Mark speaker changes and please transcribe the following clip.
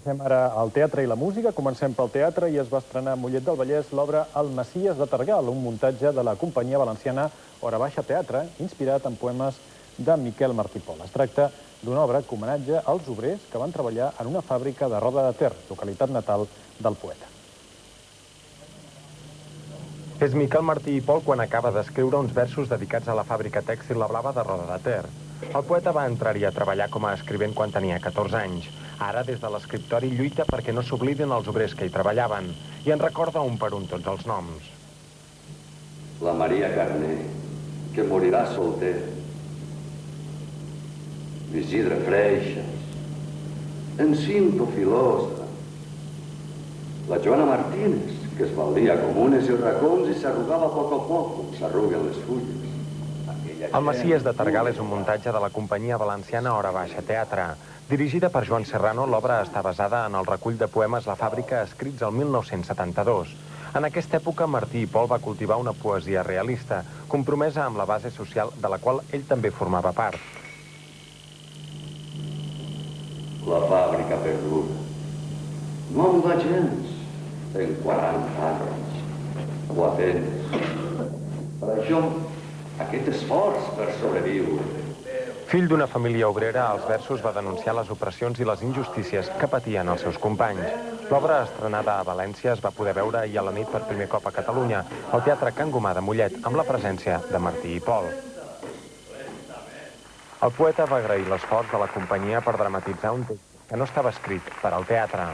Speaker 1: Fem ara el teatre i la música. Comencem pel teatre i es va estrenar a Mollet del Vallès l'obra El Messies de Targal, un muntatge de la companyia valenciana Hora Baixa Teatre, inspirat en poemes de Miquel Martí Pol. Es tracta d'una obra que homenatja als obrers que van treballar en una fàbrica de Roda de Ter, localitat natal del poeta.
Speaker 2: És Miquel Martí Pol quan acaba d'escriure uns versos dedicats a la fàbrica tèxtil La Blava de Roda de Ter. El poeta va entrar-hi a treballar com a escrivent quan tenia 14 anys. Ara, des de l'escriptori, lluita perquè no s'oblidin els obrers que hi treballaven i en recorda un per un tots els noms.
Speaker 3: La Maria Carner, que morirà solter. L'Isidre Freixas, en Cinto Filosa. La Joana Martínez, que es baldia comunes i racons i s'arrugava a poc a poc, com s'arruguen les fulles.
Speaker 2: El Messies de Targal és un muntatge de la companyia valenciana Hora Baixa Teatre. Dirigida per Joan Serrano, l'obra està basada en el recull de poemes La Fàbrica escrits el 1972. En aquesta època, Martí i Pol va cultivar una poesia realista, compromesa amb la base social de la qual ell també formava part.
Speaker 3: La fàbrica perduda. No em va gens. En 40 anys. O a temps. Per això, aquest esforç per sobreviure.
Speaker 2: Fill d'una família obrera, als versos va denunciar les opressions i les injustícies que patien els seus companys. L'obra, estrenada a València, es va poder veure ahir a la nit per primer cop a Catalunya, al Teatre Can Gomà de Mollet, amb la presència de Martí i Pol. El poeta va agrair l'esforç de la companyia per dramatitzar un text que no estava escrit per al teatre.